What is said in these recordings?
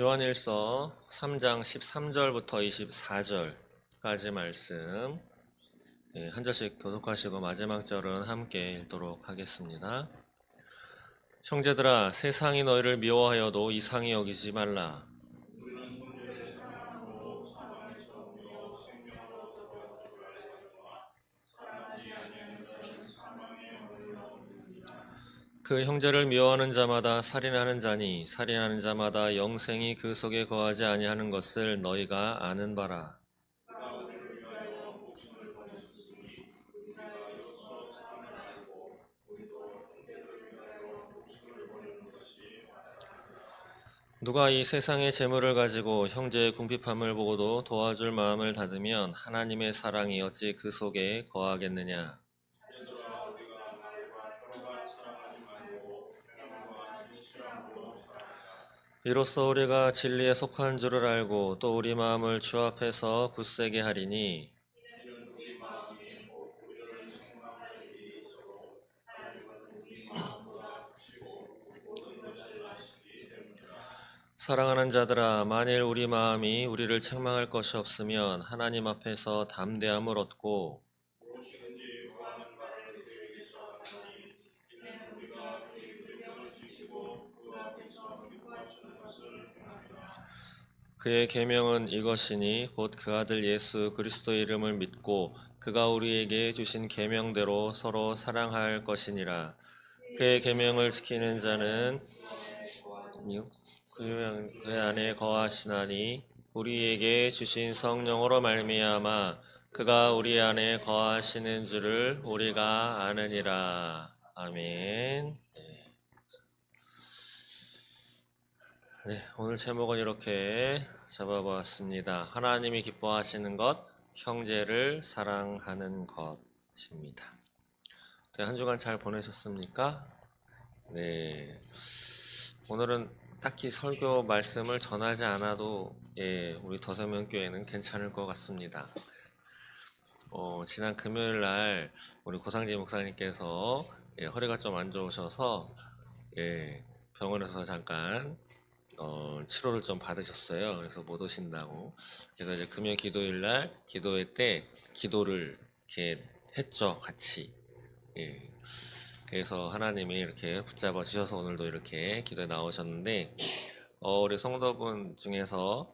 요한일서 3장 13절부터 24절까지 말씀 한 절씩 교독하시고 마지막 절은 함께 읽도록 하겠습니다. 형제들아, 세상이 너희를 미워하여도 이상히 여기지 말라. 그 형제를 미워하는 자마다 살인하는 자니 살인하는 자마다 영생이 그 속에 거하지 아니하는 것을 너희가 아는 바라. 누가 이 세상의 재물을 가지고 형제의 궁핍함을 보고도 도와줄 마음을 닫으면 하나님의 사랑이 어찌 그 속에 거하겠느냐. 이로써 우리가 진리에 속한 줄을 알고 또 우리 마음을 주 앞에서 굳세게 하리니 사랑하는 자들아, 만일 우리 마음이 우리를 책망할 것이 없으면 하나님 앞에서 담대함을 얻고 그의 계명은 이것이니 곧 그 아들 예수 그리스도의 이름을 믿고 그가 우리에게 주신 계명대로 서로 사랑할 것이니라. 그의 계명을 지키는 자는 그 안에 거하시나니 우리에게 주신 성령으로 말미암아 그가 우리 안에 거하시는 줄을 우리가 아느니라. 아멘. 네, 오늘 제목은 이렇게 잡아보았습니다. 하나님이 기뻐하시는 것, 형제를 사랑하는 것입니다. 네, 한 주간 잘 보내셨습니까? 네, 오늘은 딱히 설교 말씀을 전하지 않아도 우리 더성명교회는 괜찮을 것 같습니다. 지난 금요일 날 우리 고상지 목사님께서 허리가 좀 안 좋으셔서 병원에서 잠깐 치료를 좀 받으셨어요. 그래서 못 오신다고. 그래서 이제 금요 기도일 날 기도회 때 기도를 이렇게 했죠, 같이. 그래서 하나님이 이렇게 붙잡아 주셔서 오늘도 이렇게 기도에 나오셨는데, 우리 성도분 중에서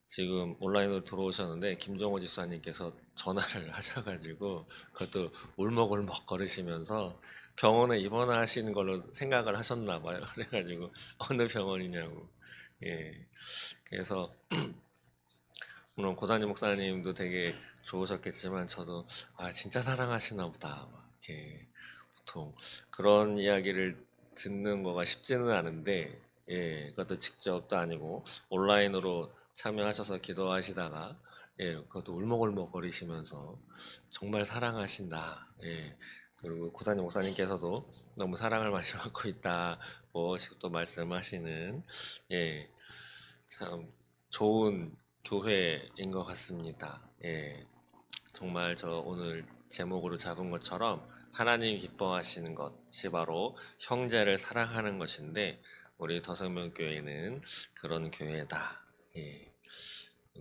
지금 온라인으로 들어오셨는데 김종호 집사님께서 전화를 하셔가지고 그것도 울먹울먹 거리시면서 병원에 입원하시는 걸로 생각을 하셨나 봐요. 그래가지고 어느 병원이냐고. 그래서 물론 고사님 목사님도 되게 좋으셨겠지만 저도 진짜 사랑하시나 보다. 막 이렇게 보통 그런 이야기를 듣는 거가 쉽지는 않은데 그것도 직접도 아니고 온라인으로 참여하셔서 기도하시다가 그것도 울먹울먹 거리시면서 정말 사랑하신다. 그리고 고사님 목사님께서도 너무 사랑을 많이 받고 있다고 또 말씀하시는 참 좋은 교회인 것 같습니다. 정말 저 오늘 제목으로 잡은 것처럼 하나님 기뻐하시는 것이 바로 형제를 사랑하는 것인데 우리 더성명교회는 그런 교회다.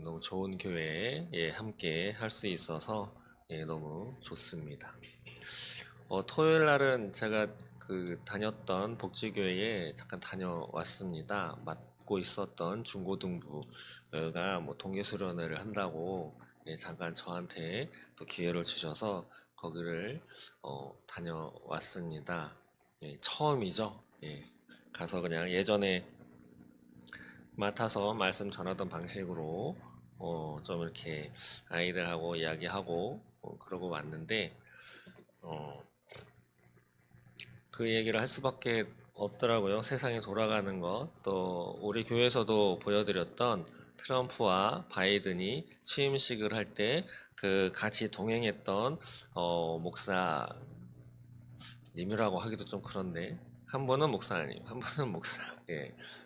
너무 좋은 교회에 함께 할 수 있어서 너무 좋습니다. 토요일 날은 제가 다녔던 복지교회에 잠깐 다녀왔습니다. 맡고 있었던 중고등부가 뭐 동계수련회를 한다고 잠깐 저한테 또 기회를 주셔서 거기를 다녀왔습니다. 처음이죠. 가서 그냥 예전에 맡아서 말씀 전하던 방식으로 좀 이렇게 아이들하고 이야기하고 그러고 왔는데 그 얘기를 할 수밖에 없더라고요. 세상이 돌아가는 것, 또 우리 교회에서도 보여드렸던 트럼프와 바이든이 취임식을 할 때 그 같이 동행했던 목사님이라고 하기도 좀 그런데 한 분은 목사님, 한 분은 목사.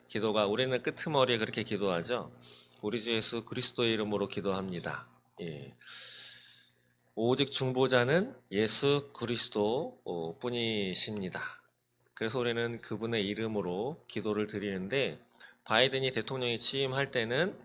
기도가 우리는 끄트머리에 그렇게 기도하죠. 우리 주 예수 그리스도의 이름으로 기도합니다. 오직 중보자는 예수 그리스도 뿐이십니다. 그래서 우리는 그분의 이름으로 기도를 드리는데 바이든이 대통령이 취임할 때는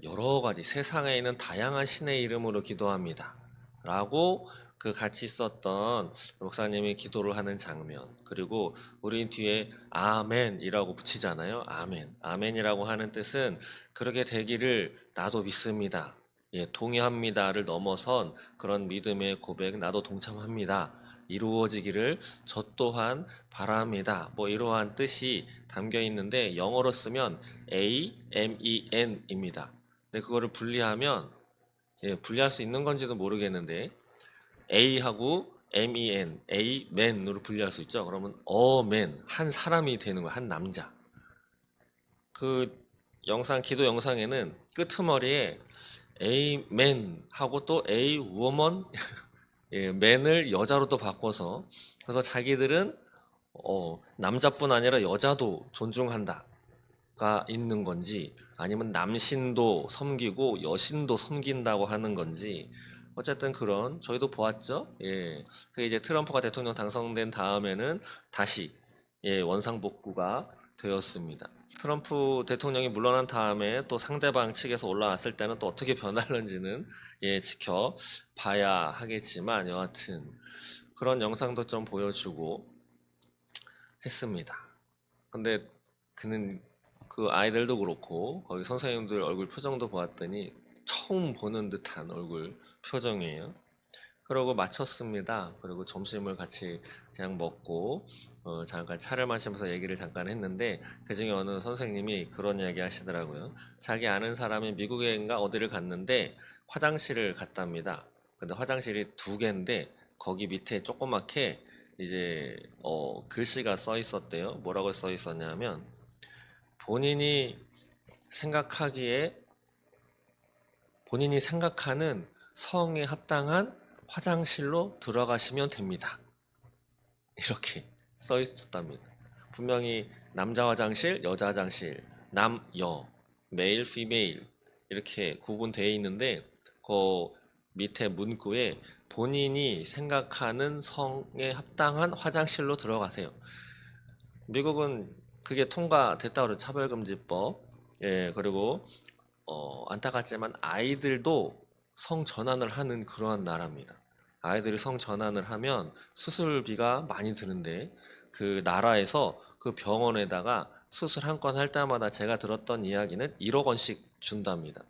여러 가지 세상에 있는 다양한 신의 이름으로 기도합니다. 라고 그 같이 있었던 목사님이 기도를 하는 장면. 그리고 우리 뒤에 아멘이라고 붙이잖아요. 아멘. 아멘이라고 하는 뜻은 그렇게 되기를 나도 믿습니다. 예, 동의합니다를 넘어선 그런 믿음의 고백, 나도 동참합니다. 이루어지기를 저 또한 바랍니다. 뭐 이러한 뜻이 담겨 있는데 영어로 쓰면 AMEN입니다. 근데 그거를 분리하면 분리할 수 있는 건지도 모르겠는데 A하고 MEN, A맨으로 분리할 수 있죠. 그러면 어맨, 한 사람이 되는 거야. 한 남자. 그 기도 영상에는 끄트머리에 A맨 하고 또 Awoman 맨을 여자로 또 바꿔서 그래서 자기들은 남자뿐 아니라 여자도 존중한다가 있는 건지 아니면 남신도 섬기고 여신도 섬긴다고 하는 건지 어쨌든 그런 저희도 보았죠. 예, 그 이제 트럼프가 대통령 당선된 다음에는 다시 원상복구가 되었습니다. 트럼프 대통령이 물러난 다음에 또 상대방 측에서 올라왔을 때는 또 어떻게 변할는지는 지켜봐야 하겠지만 여하튼 그런 영상도 좀 보여주고 했습니다. 근데 그는 그 아이들도 그렇고 거기 선생님들 얼굴 표정도 보았더니 처음 보는 듯한 얼굴 표정이에요. 그러고 마쳤습니다. 그리고 점심을 같이 그냥 먹고 잠깐 차를 마시면서 얘기를 잠깐 했는데 그중에 어느 선생님이 그런 이야기 하시더라고요. 자기 아는 사람이 미국에인가 어디를 갔는데 화장실을 갔답니다. 근데 화장실이 두 개인데 거기 밑에 조그맣게 이제 글씨가 써 있었대요. 뭐라고 써 있었냐면 본인이 생각하기에 본인이 생각하는 성에 합당한 화장실로 들어가시면 됩니다. 이렇게 써 있었답니다. 분명히 남자 화장실, 여자 화장실, 남, 여, 메일, 피메일 이렇게 구분되어 있는데 그 밑에 문구에 본인이 생각하는 성에 합당한 화장실로 들어가세요. 미국은 그게 통과됐다 그래요. 차별금지법. 예, 그리고 안타깝지만 아이들도 성 전환을 하는 그러한 나라입니다. 아이들이 성 전환을 하면 수술비가 많이 드는데 그 나라에서 그 병원에다가 수술 한 건 할 때마다 제가 들었던 이야기는 1억 원씩 준답니다.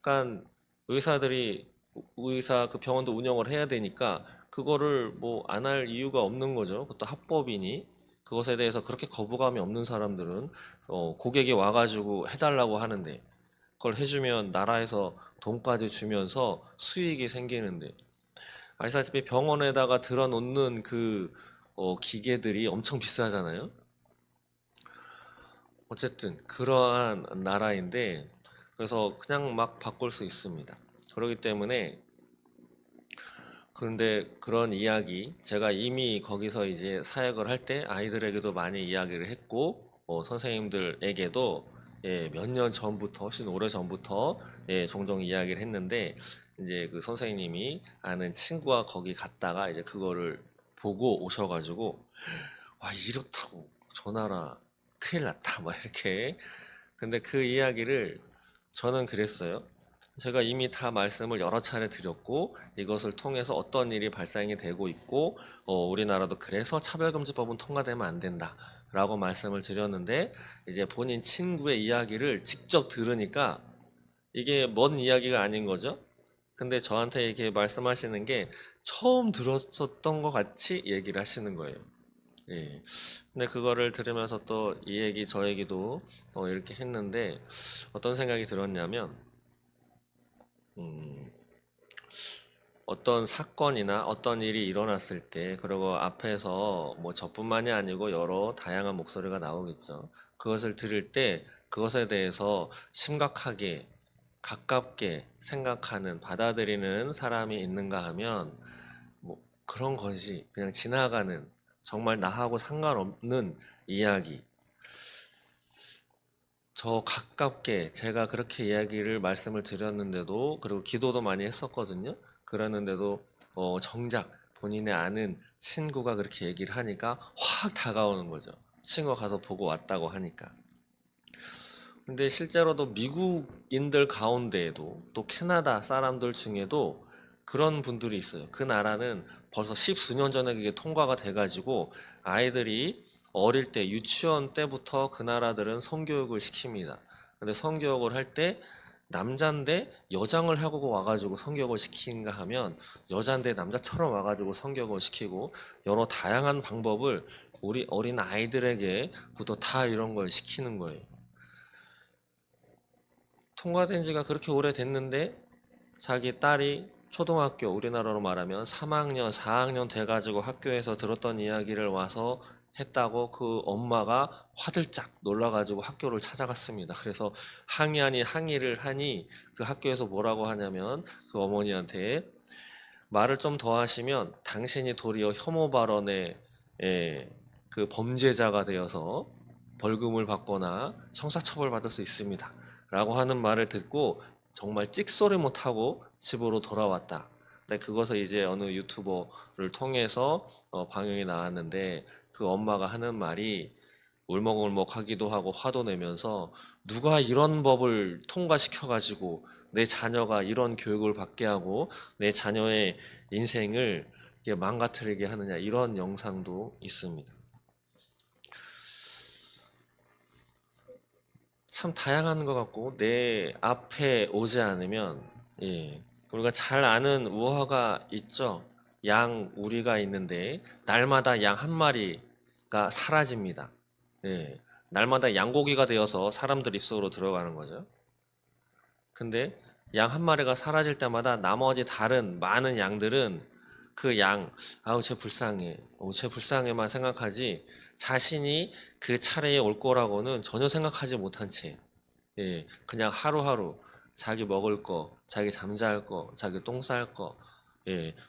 그러니까 의사 그 병원도 운영을 해야 되니까 그거를 뭐 안 할 이유가 없는 거죠. 그것도 합법이니 그것에 대해서 그렇게 거부감이 없는 사람들은 고객이 와가지고 해달라고 하는데 그걸 해주면 나라에서 돈까지 주면서 수익이 생기는데 아시다시피 병원에다가 들어놓는 그 기계들이 엄청 비싸잖아요. 어쨌든 그러한 나라인데 그래서 그냥 막 바꿀 수 있습니다. 그렇기 때문에 그런데 그런 이야기 제가 이미 거기서 이제 사역을 할 때 아이들에게도 많이 이야기를 했고 선생님들에게도 몇 년 전부터 훨씬 오래 전부터 종종 이야기를 했는데 이제 그 선생님이 아는 친구가 거기 갔다가 이제 그거를 보고 오셔가지고 와 이렇다고 저 나라 큰일 났다 막 이렇게 근데 그 이야기를 저는 그랬어요. 제가 이미 다 말씀을 여러 차례 드렸고 이것을 통해서 어떤 일이 발생이 되고 있고 우리나라도 그래서 차별금지법은 통과되면 안 된다 라고 말씀을 드렸는데 이제 본인 친구의 이야기를 직접 들으니까 이게 먼 이야기가 아닌 거죠. 근데 저한테 이렇게 말씀하시는 게 처음 들었었던 것 같이 얘기를 하시는 거예요. 예. 근데 그거를 들으면서 또 이 얘기 저 얘기도 이렇게 했는데 어떤 생각이 들었냐면 음, 어떤 사건이나 어떤 일이 일어났을 때 그리고 앞에서 뭐 저뿐만이 아니고 여러 다양한 목소리가 나오겠죠. 그것을 들을 때 그것에 대해서 심각하게 가깝게 생각하는 받아들이는 사람이 있는가 하면 뭐 그런 것이 그냥 지나가는 정말 나하고 상관없는 이야기 저 가깝게 제가 그렇게 이야기를 말씀을 드렸는데도 그리고 기도도 많이 했었거든요. 그랬는데도 정작 본인의 아는 친구가 그렇게 얘기를 하니까 확 다가오는 거죠. 친구가 가서 보고 왔다고 하니까. 근데 실제로도 미국인들 가운데에도 또 캐나다 사람들 중에도 그런 분들이 있어요. 그 나라는 벌써 십수년 전에 그게 통과가 돼가지고 아이들이 어릴 때 유치원 때부터 그 나라들은 성교육을 시킵니다. 근데 성교육을 할 때 남잔데 여장을 하고 와가지고 성교육을 시키는가 하면 여잔데 남자처럼 와가지고 성교육을 시키고 여러 다양한 방법을 우리 어린 아이들에게부터 다 이런 걸 시키는 거예요. 통과된 지가 그렇게 오래됐는데 자기 딸이 초등학교 우리나라로 말하면 3학년, 4학년 돼가지고 학교에서 들었던 이야기를 와서 했다고 그 엄마가 화들짝 놀라가지고 학교를 찾아갔습니다. 그래서 항의 아닌 항의를 하니 그 학교에서 뭐라고 하냐면 그 어머니한테 말을 좀 더 하시면 당신이 도리어 혐오 발언의 그 범죄자가 되어서 벌금을 받거나 형사처벌 받을 수 있습니다. 라고 하는 말을 듣고 정말 찍소리 못하고 집으로 돌아왔다. 근데 그것을 이제 어느 유튜버를 통해서 방영이 나왔는데 그 엄마가 하는 말이 울먹울먹하기도 하고 화도 내면서 누가 이런 법을 통과시켜가지고 내 자녀가 이런 교육을 받게 하고 내 자녀의 인생을 이렇게 망가뜨리게 하느냐 이런 영상도 있습니다. 참 다양한 것 같고 내 앞에 오지 않으면 우리가 잘 아는 우화가 있죠. 양 우리가 있는데 날마다 양 한 마리가 사라집니다. 예, 날마다 양고기가 되어서 사람들 입속으로 들어가는 거죠. 근데 양 한 마리가 사라질 때마다 나머지 다른 많은 양들은 그 양, 아우 쟤 불쌍해, 쟤 불쌍해만 생각하지 자신이 그 차례에 올 거라고는 전혀 생각하지 못한 채, 그냥 하루하루 자기 먹을 거, 자기 잠잘 거, 자기 똥 쌀 거,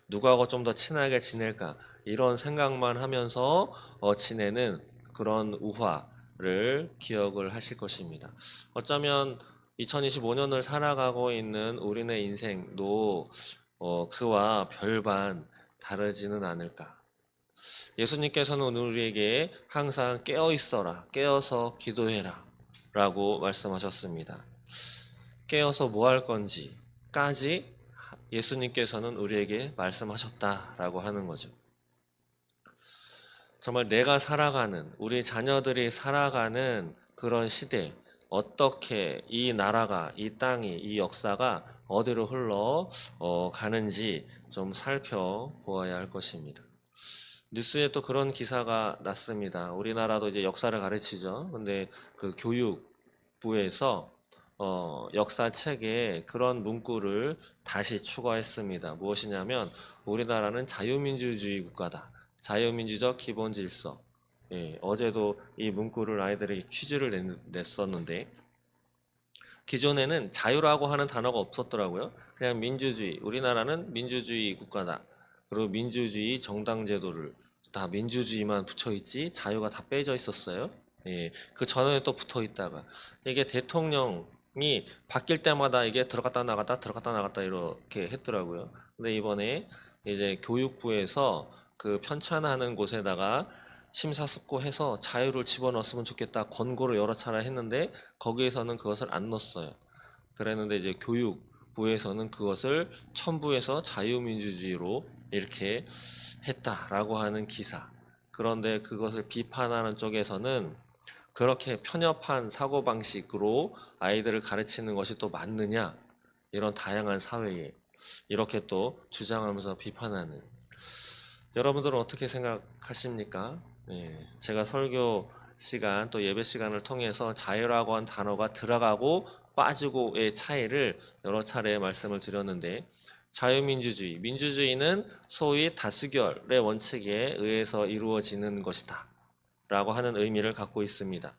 누구하고 좀 더 친하게 지낼까 이런 생각만 하면서 지내는 그런 우화를 기억을 하실 것입니다. 어쩌면 2025년을 살아가고 있는 우리네 인생도 그와 별반 다르지는 않을까. 예수님께서는 우리에게 항상 깨어 있어라, 깨어서 기도해라 라고 말씀하셨습니다. 깨어서 뭐 할 건지까지 예수님께서는 우리에게 말씀하셨다라고 하는 거죠. 정말 내가 살아가는, 우리 자녀들이 살아가는 그런 시대, 어떻게 이 나라가, 이 땅이, 이 역사가 어디로 흘러 가는지 좀 살펴보아야 할 것입니다. 뉴스에 또 그런 기사가 났습니다. 우리나라도 이제 역사를 가르치죠. 근데 그 교육부에서 역사책에 그런 문구를 다시 추가했습니다. 무엇이냐면 우리나라는 자유민주주의 국가다. 자유민주적 기본 질서. 어제도 이 문구를 아이들에게 퀴즈를 냈었는데 기존에는 자유라고 하는 단어가 없었더라고요. 그냥 민주주의. 우리나라는 민주주의 국가다. 그리고 민주주의 정당 제도를 다 민주주의만 붙여 있지 자유가 다 빼져 있었어요. 그 전에 또 붙어 있다가 이게 대통령이 바뀔 때마다 이게 들어갔다 나갔다 들어갔다 나갔다 이렇게 했더라고요. 근데 이번에 이제 교육부에서 그 편찬하는 곳에다가 심사숙고해서 자유를 집어넣었으면 좋겠다 권고를 여러 차례 했는데 거기에서는 그것을 안 넣었어요. 그랬는데 이제 교육부에서는 그것을 첨부해서 자유민주주의로 이렇게 했다라고 하는 기사. 그런데 그것을 비판하는 쪽에서는 그렇게 편협한 사고방식으로 아이들을 가르치는 것이 또 맞느냐? 이런 다양한 사회에 이렇게 또 주장하면서 비판하는. 여러분들은 어떻게 생각하십니까? 제가 설교 시간 또 예배 시간을 통해서 자유라고 한 단어가 들어가고 빠지고의 차이를 여러 차례 말씀을 드렸는데 자유민주주의, 민주주의는 소위 다수결의 원칙에 의해서 이루어지는 것이다 라고 하는 의미를 갖고 있습니다.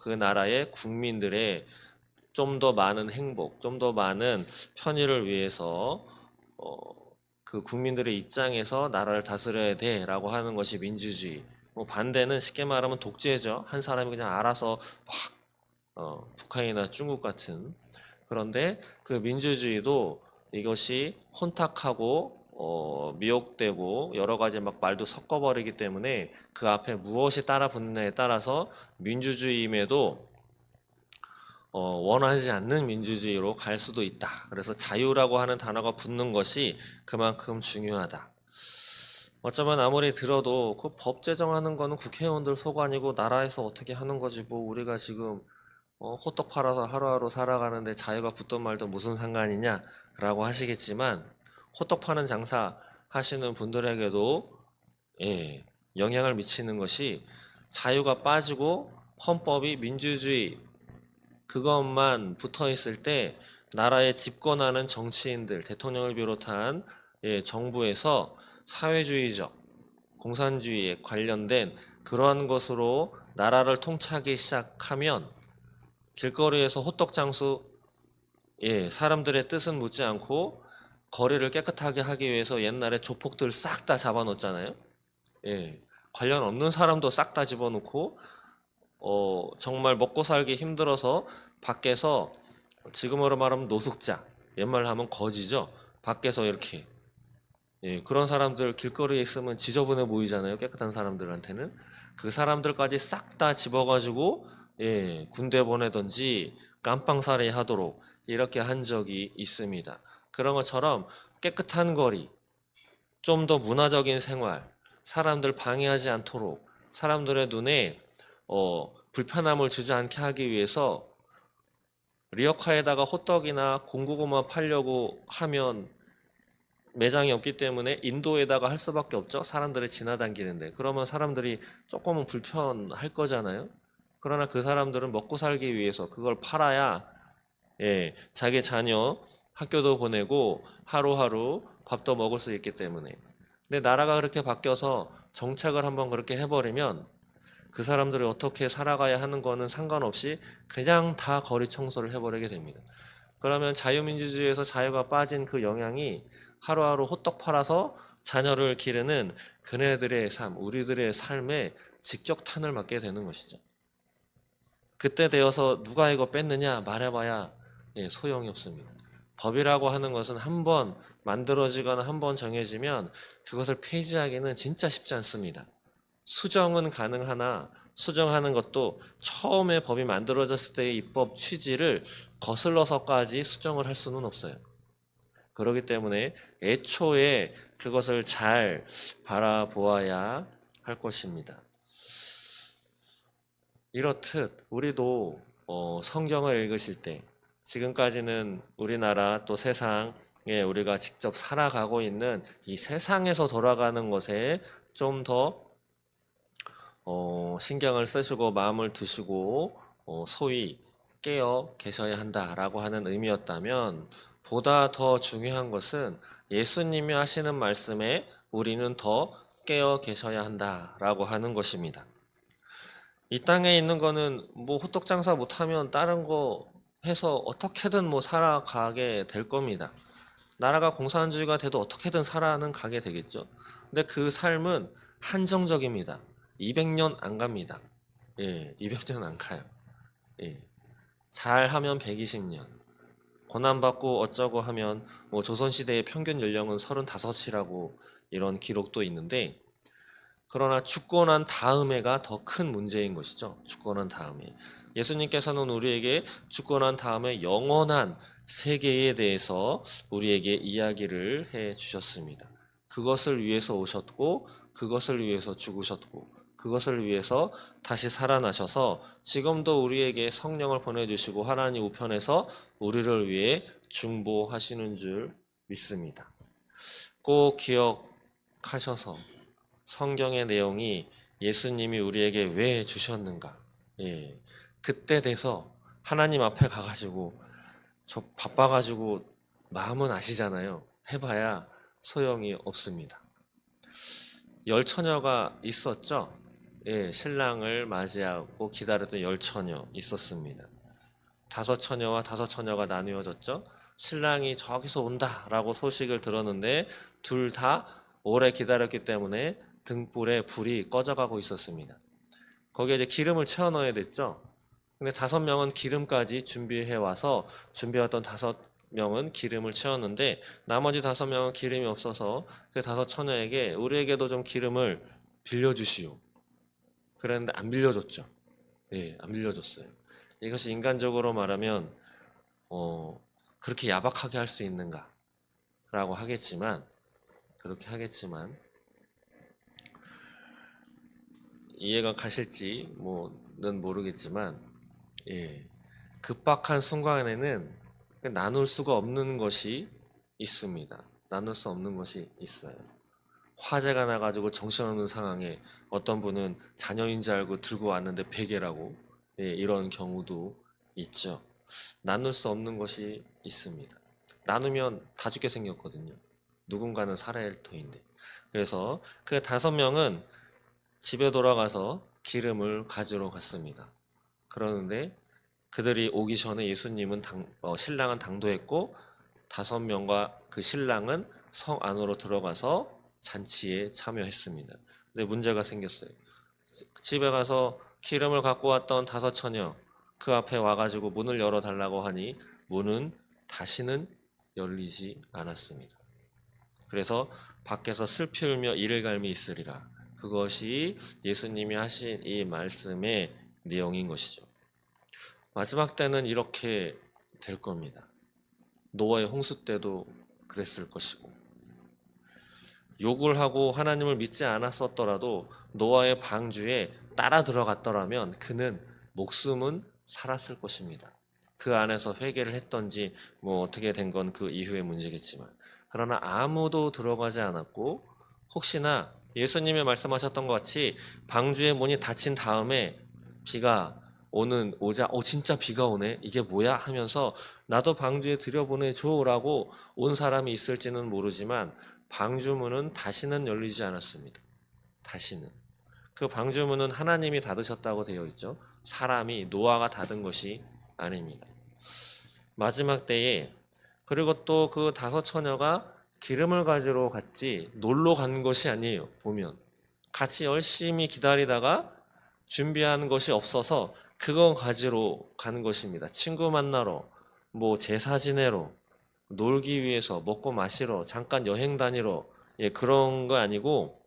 그 나라의 국민들의 좀 더 많은 행복, 좀 더 많은 편의를 위해서 그 국민들의 입장에서 나라를 다스려야 돼라고 하는 것이 민주주의. 뭐 반대는 쉽게 말하면 독재죠. 한 사람이 그냥 알아서 확 북한이나 중국 같은. 그런데 그 민주주의도 이것이 혼탁하고 미혹되고 여러 가지 막 말도 섞어버리기 때문에 그 앞에 무엇이 따라 붙느냐에 따라서 민주주의임에도 원하지 않는 민주주의로 갈 수도 있다. 그래서 자유라고 하는 단어가 붙는 것이 그만큼 중요하다. 어쩌면 아무리 들어도 그 법 제정하는 거는 국회의원들 소관이고 나라에서 어떻게 하는 거지 뭐 우리가 지금 호떡 팔아서 하루하루 살아가는데 자유가 붙든 말든 무슨 상관이냐라고 하시겠지만 호떡 파는 장사 하시는 분들에게도 예, 영향을 미치는 것이 자유가 빠지고 헌법이 민주주의 그것만 붙어 있을 때 나라에 집권하는 정치인들, 대통령을 비롯한 정부에서 사회주의적, 공산주의에 관련된 그러한 것으로 나라를 통치하기 시작하면 길거리에서 호떡 장수, 사람들의 뜻은 묻지 않고 거리를 깨끗하게 하기 위해서 옛날에 조폭들 싹 다 잡아놓잖아요. 관련 없는 사람도 싹 다 집어넣고 정말 먹고 살기 힘들어서 밖에서 지금으로 말하면 노숙자, 옛말로 하면 거지죠. 밖에서 이렇게 그런 사람들 길거리에 있으면 지저분해 보이잖아요. 깨끗한 사람들한테는 그 사람들까지 싹 다 집어가지고 군대 보내든지 깜빵살이 하도록 이렇게 한 적이 있습니다. 그런 것처럼 깨끗한 거리, 좀 더 문화적인 생활, 사람들 방해하지 않도록 사람들의 눈에 불편함을 주지 않게 하기 위해서 리어카에다가 호떡이나 공구구만 팔려고 하면 매장이 없기 때문에 인도에다가 할 수밖에 없죠. 사람들이 지나다니는데. 그러면 사람들이 조금은 불편할 거잖아요. 그러나 그 사람들은 먹고 살기 위해서 그걸 팔아야 자기 자녀 학교도 보내고 하루하루 밥도 먹을 수 있기 때문에. 근데 나라가 그렇게 바뀌어서 정책을 한번 그렇게 해버리면 그 사람들이 어떻게 살아가야 하는 거는 상관없이 그냥 다 거리 청소를 해버리게 됩니다. 그러면 자유민주주의에서 자유가 빠진 그 영향이 하루하루 호떡 팔아서 자녀를 기르는 그네들의 삶, 우리들의 삶에 직격탄을 맞게 되는 것이죠. 그때 되어서 누가 이거 뺐느냐 말해봐야 소용이 없습니다. 법이라고 하는 것은 한번 만들어지거나 한번 정해지면 그것을 폐지하기는 진짜 쉽지 않습니다. 수정은 가능하나 수정하는 것도 처음에 법이 만들어졌을 때의 입법 취지를 거슬러서까지 수정을 할 수는 없어요. 그렇기 때문에 애초에 그것을 잘 바라보아야 할 것입니다. 이렇듯 우리도 성경을 읽으실 때 지금까지는 우리나라 또 세상에 우리가 직접 살아가고 있는 이 세상에서 돌아가는 것에 좀 더 신경을 쓰시고 마음을 두시고 소위 깨어 계셔야 한다라고 하는 의미였다면 보다 더 중요한 것은 예수님이 하시는 말씀에 우리는 더 깨어 계셔야 한다라고 하는 것입니다. 이 땅에 있는 거는 뭐 호떡 장사 못하면 다른 거 해서 어떻게든 뭐 살아가게 될 겁니다. 나라가 공산주의가 돼도 어떻게든 살아는 가게 되겠죠. 근데 그 삶은 한정적입니다. 200년 안 갑니다. 200년 안 가요. 잘하면 120년. 고난받고 어쩌고 하면 뭐 조선시대의 평균 연령은 35이라고 이런 기록도 있는데 그러나 죽고 난 다음에가 더 큰 문제인 것이죠. 죽고 난 다음에. 예수님께서는 우리에게 죽고 난 다음에 영원한 세계에 대해서 우리에게 이야기를 해 주셨습니다. 그것을 위해서 오셨고, 그것을 위해서 죽으셨고, 그것을 위해서 다시 살아나셔서 지금도 우리에게 성령을 보내주시고 하나님 우편에서 우리를 위해 중보하시는 줄 믿습니다. 꼭 기억하셔서 성경의 내용이 예수님이 우리에게 왜 주셨는가? 그때 돼서 하나님 앞에 가가지고 저 바빠가지고 마음은 아시잖아요. 해봐야 소용이 없습니다. 열 처녀가 있었죠. 신랑을 맞이하고 기다렸던 열 처녀 있었습니다. 다섯 처녀와 다섯 처녀가 나누어졌죠. 신랑이 저기서 온다라고 소식을 들었는데 둘 다 오래 기다렸기 때문에 등불에 불이 꺼져가고 있었습니다. 거기에 이제 기름을 채워 넣어야 됐죠. 근데 5명은 기름까지 준비해 와서 준비했던 5명은 기름을 채웠는데 나머지 5명은 기름이 없어서 그 5 처녀에게 우리에게도 좀 기름을 빌려주시오. 그랬는데 안 빌려줬죠. 안 빌려줬어요. 이것이 인간적으로 말하면 그렇게 야박하게 할 수 있는가라고 하겠지만, 그렇게 하겠지만 이해가 가실지 뭐는 모르겠지만, 예, 급박한 순간에는 나눌 수가 없는 것이 있습니다. 나눌 수 없는 것이 있어요. 화재가 나가지고 정신없는 상황에 어떤 분은 자녀인 줄 알고 들고 왔는데 베개라고, 예, 이런 경우도 있죠. 나눌 수 없는 것이 있습니다. 나누면 다 죽게 생겼거든요. 누군가는 살아야 할 터인데. 그래서 그 5명은 집에 돌아가서 기름을 가지러 갔습니다. 그러는데 그들이 오기 전에 예수님은 신랑은 당도했고 5명과 그 신랑은 성 안으로 들어가서 잔치에 참여했습니다. 근데 문제가 생겼어요. 집에 가서 기름을 갖고 왔던 5처녀 그 앞에 와가지고 문을 열어달라고 하니 문은 다시는 열리지 않았습니다. 그래서 밖에서 슬피 울며 이를 갈미 있으리라. 그것이 예수님이 하신 이 말씀의 내용인 것이죠. 마지막 때는 이렇게 될 겁니다. 노아의 홍수 때도 그랬을 것이고, 욕을 하고 하나님을 믿지 않았었더라도 노아의 방주에 따라 들어갔더라면 그는 목숨은 살았을 것입니다. 그 안에서 회개를 했던지 어떻게 된 건 그 이후의 문제겠지만, 그러나 아무도 들어가지 않았고, 혹시나 예수님이 말씀하셨던 것 같이 방주의 문이 닫힌 다음에 비가 오자 진짜 비가 오네, 이게 뭐야 하면서 나도 방주에 들여보내줘라고 온 사람이 있을지는 모르지만 방주문은 다시는 열리지 않았습니다. 다시는. 그 방주문은 하나님이 닫으셨다고 되어 있죠. 사람이, 노아가 닫은 것이 아닙니다. 마지막 때에, 그리고 또 그 5처녀가 기름을 가지러 갔지 놀러 간 것이 아니에요. 보면 같이 열심히 기다리다가 준비한 것이 없어서 그거 가지러 간 것입니다. 친구 만나러, 제사 지내러, 놀기 위해서, 먹고 마시러, 잠깐 여행 다니러, 예, 그런 거 아니고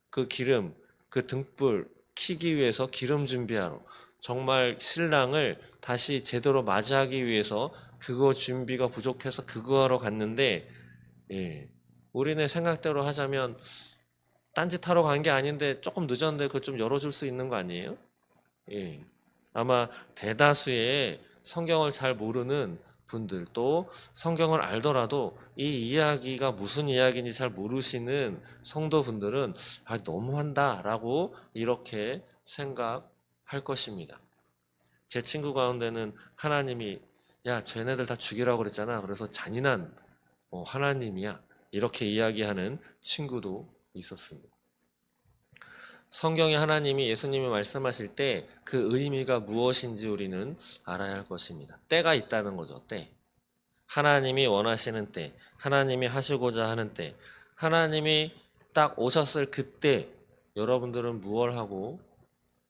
그 기름, 그 등불 켜기 위해서 기름 준비하러, 정말 신랑을 다시 제대로 맞이하기 위해서 그거 준비가 부족해서 그거 하러 갔는데, 예, 우리네 생각대로 하자면 딴짓하러 간 게 아닌데 조금 늦었는데 그거 좀 열어줄 수 있는 거 아니에요? 예. 아마 대다수의 성경을 잘 모르는 분들도, 성경을 알더라도 이 이야기가 무슨 이야기인지 잘 모르시는 성도분들은 너무한다라고 이렇게 생각할 것입니다. 제 친구 가운데는 하나님이 야, 쟤네들 다 죽이라고 그랬잖아. 그래서 잔인한 하나님이야. 이렇게 이야기하는 친구도 있었습니다. 성경에 하나님이, 예수님이 말씀하실 때 그 의미가 무엇인지 우리는 알아야 할 것입니다. 때가 있다는 거죠. 때. 하나님이 원하시는 때, 하나님이 하시고자 하는 때, 하나님이 딱 오셨을 그때 여러분들은 무엇을 하고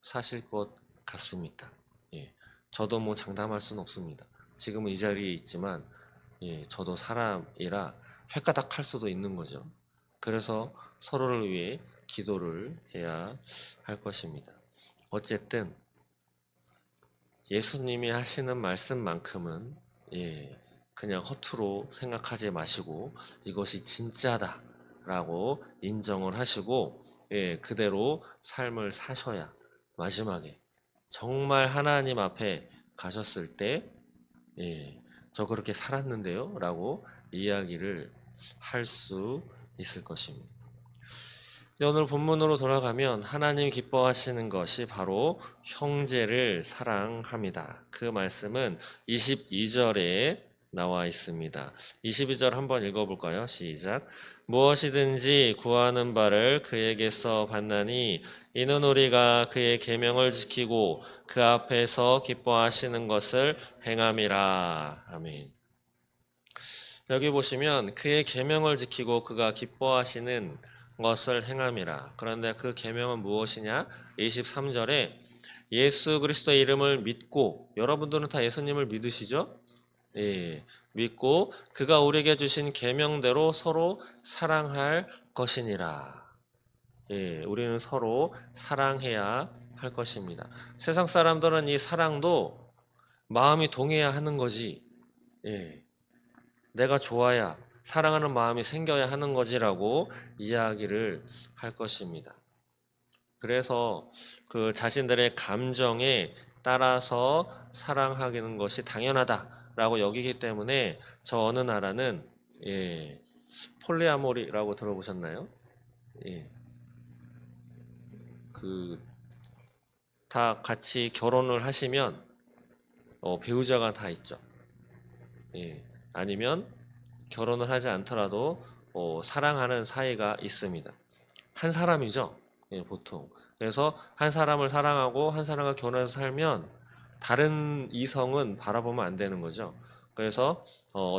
사실 것 같습니까? 예, 저도 장담할 수는 없습니다. 지금은 이 자리에 있지만, 예, 저도 사람이라 획가닥할 수도 있는 거죠. 그래서 서로를 위해 기도를 해야 할 것입니다. 어쨌든 예수님이 하시는 말씀만큼은, 예, 그냥 허투루 생각하지 마시고 이것이 진짜다라고 인정을 하시고, 예, 그대로 삶을 사셔야 마지막에 정말 하나님 앞에 가셨을 때, 예, 저 그렇게 살았는데요 라고 이야기를 할 수 있을 것입니다. 오늘 본문으로 돌아가면 하나님 기뻐하시는 것이 바로 형제를 사랑합니다. 그 말씀은 22절에 나와 있습니다. 22절 한번 읽어볼까요? 시작. 무엇이든지 구하는 바를 그에게서 받나니 이는 우리가 그의 계명을 지키고 그 앞에서 기뻐하시는 것을 행함이라. 아멘. 여기 보시면 그의 계명을 지키고 그가 기뻐하시는 것을 행함이라. 그런데 그 계명은 무엇이냐? 23절에 예수 그리스도의 이름을 믿고, 여러분들은 다 예수님을 믿으시죠? 예, 믿고 그가 우리에게 주신 계명대로 서로 사랑할 것이니라. 예, 우리는 서로 사랑해야 할 것입니다. 세상 사람들은 이 사랑도 마음이 동해야 하는 거지. 예. 내가 좋아야 사랑하는 마음이 생겨야 하는 거지라고 이야기를 할 것입니다. 그래서 그 자신들의 감정에 따라서 사랑하는 것이 당연하다라고 여기기 때문에 저 어느 나라는 예, 폴리아모리라고 들어보셨나요? 예, 그 다 같이 결혼을 하시면 배우자가 다 있죠. 예, 아니면 결혼을 하지 않더라도 사랑하는 사이가 있습니다. 한 사람이죠. 예, 보통. 그래서 한 사람을 사랑하고 한 사람과 결혼해서 살면 다른 이성은 바라보면 안 되는 거죠. 그래서